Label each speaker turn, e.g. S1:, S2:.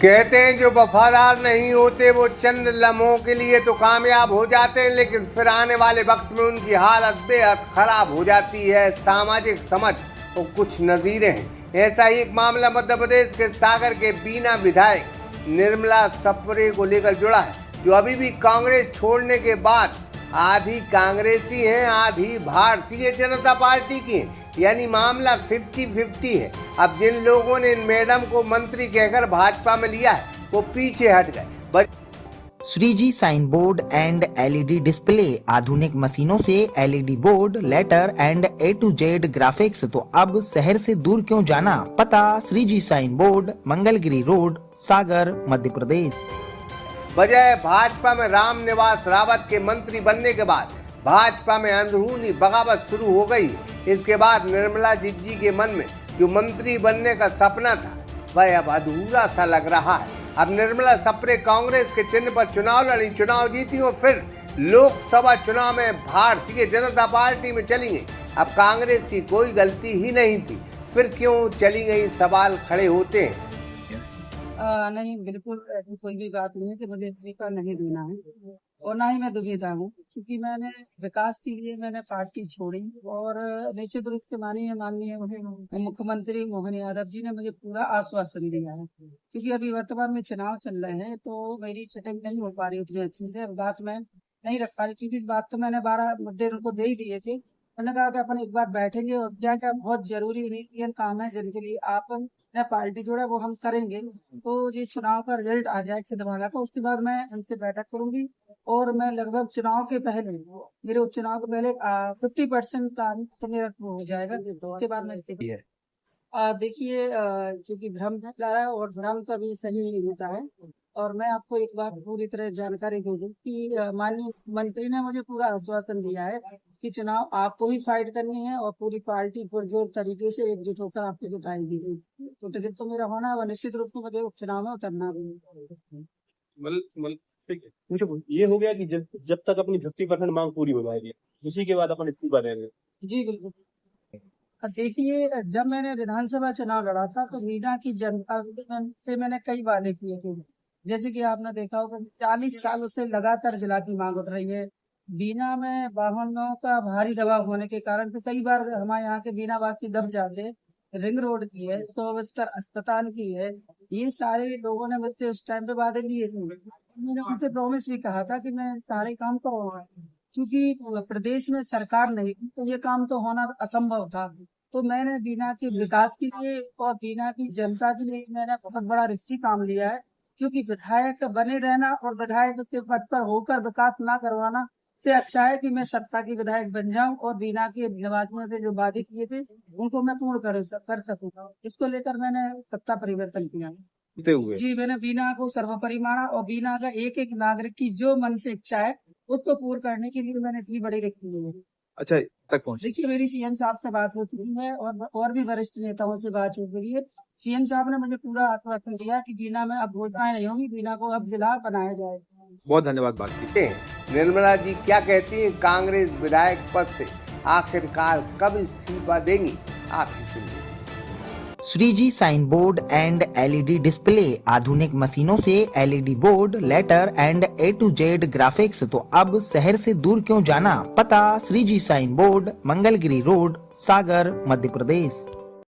S1: कहते हैं जो वफादार नहीं होते वो चंद लम्हों के लिए तो कामयाब हो जाते हैं, लेकिन फिर आने वाले वक्त में उनकी हालत बेहद खराब हो जाती है। सामाजिक समझ और कुछ नज़ीरें हैं। ऐसा ही एक मामला मध्य प्रदेश के सागर के बीना विधायक निर्मला सप्रे को लेकर जुड़ा है, जो अभी भी कांग्रेस छोड़ने के बाद आधी कांग्रेसी हैं, आधी भारतीय जनता पार्टी की हैं। यानी मामला 50-50 है। अब जिन लोगों ने इन मैडम को मंत्री कहकर भाजपा में लिया है वो पीछे हट गए।
S2: Shriji sign board and LED display, आधुनिक मशीनों से LED board, letter and A to Z graphics. तो अब शहर से दूर क्यों जाना? पता Shriji sign board, Mangalgiri road, Sagar, Madhya Pradesh.
S1: वजह भाजपा में राम निवास रावत के मंत्री बनने के बाद भाजपा में अंदरूनी बगावत शुरू हो गई। इसके बाद निर्मला जी के मन में जो मंत्री बनने का सपना था वह अब अधूरा सा लग रहा है। अब निर्मला सप्रे कांग्रेस के चिन्ह पर चुनाव लड़ी, चुनाव जीती और फिर लोकसभा चुनाव में भारतीय जनता पार्टी में चली गई। अब कांग्रेस की कोई गलती ही नहीं थी, फिर क्यों चली गई, सवाल खड़े होते हैं।
S3: नहीं, बिल्कुल ऐसी कोई भी बात नहीं है कि मुझे इस्तीफा नहीं देना है, और ना ही मैं दुविधा हूँ, क्योंकि मैंने विकास के लिए मैंने पार्टी छोड़ी। और निश्चित रूप से माननीय मुख्यमंत्री मोहन यादव जी ने मुझे पूरा आश्वासन दिया है, क्योंकि अभी वर्तमान में चुनाव चल रहे हैं तो मेरी सेटिंग नहीं हो पा रही उतनी अच्छी से, बात मैं नहीं रख पा रही, क्योंकि बात तो मैंने 12 मुद्दे उनको दे ही दिए थे। मैंने कहा कि अपन एक बार बैठेंगे और क्या क्या बहुत जरूरी इनिशियल काम है जिनके लिए आप ने पार्टी जोड़ा वो हम करेंगे। तो ये चुनाव का रिजल्ट आ जाए छिंदवाड़ा का, उसके बाद मैं इनसे बैठक करूंगी। और मैं लगभग चुनाव के पहले, मेरे उपचुनाव के पहले 50% काम तो मेरा हो जाएगा, उसके बाद मैं इस्तीफा। देखिए, क्योंकि भ्रम फैला है और भ्रम कभी सही नहीं होता है। और मैं आपको एक बात पूरी तरह जानकारी दे दूं कि माननीय मंत्री ने मुझे पूरा आश्वासन दिया है कि चुनाव आपको ही फाइट करनी है और पूरी पार्टी पुरजोर तरीके से एकजुट होकर आपको जिताएगी। तो टिकट तो मेरा होना है, निश्चित रूप से मुझे उपचुनाव में उतरना भी।
S4: मुझे ये हो गया कि जब तक अपनी 50% मांग पूरी हो जाएगी उसी के बाद अपन इस्तीफा देंगे।
S3: जी बिल्कुल। देखिए, जब मैंने विधानसभा चुनाव लड़ा था तो बीना की जनता से मैंने कई वादे किए थे। जैसे कि आपने देखा होगा 40 सालों से लगातार जिला की मांग उठ रही है। बीना में वाहनों का भारी दबाव होने के कारण तो कई बार हमारे यहाँ के बीना वासी दब जाते हैं। रिंग रोड की है, 100 बिस्तर अस्पताल की है, ये सारे लोगों ने मुझसे उस टाइम पे वादे लिए थे। मैंने उनसे प्रॉमिस भी कहा था कि मैं सारे काम करूंगा, क्योंकि प्रदेश में सरकार नहीं थी तो ये काम तो होना असंभव था। तो मैंने बीना के विकास के लिए और बीना की जनता के लिए मैंने बहुत बड़ा रिस्की काम लिया है, क्योंकि विधायक बने रहना और विधायक के पद पर होकर विकास ना करवाना से अच्छा है कि मैं सत्ता की विधायक बन जाऊं और बीना के निवासियों से जो वादे किए थे उनको मैं पूर्ण कर सकूंगा। इसको लेकर मैंने सत्ता परिवर्तन किया। जी, मैंने बीना को सर्वोपरि माना और बीना का एक एक नागरिक की जो मन से इच्छा है उसको पूर्ण करने के लिए मैंने इतनी बड़ी रिक्ति ली है।
S4: अच्छा, तक पहुंचे।
S3: देखिए, मेरी सीएम साहब से बात हो चुकी है और भी वरिष्ठ नेताओं से बात हो गई है। सीएम साहब ने मुझे पूरा आश्वासन दिया कि बीना में अब घोषणाएं नहीं होंगी, बीना को अब जिला बनाया जाएगा।
S4: बहुत धन्यवाद बात की।
S1: निर्मला जी क्या कहती हैं कांग्रेस विधायक पद से आखिरकार कब इस्तीफा देंगी, आप ही सुनिए।
S2: Shriji sign board and LED display, आधुनिक मशीनों से LED board, letter and A to Z graphics. तो अब शहर से दूर क्यों जाना? पता Shriji sign board, Mangalgiri road, Sagar, Madhya प्रदेश।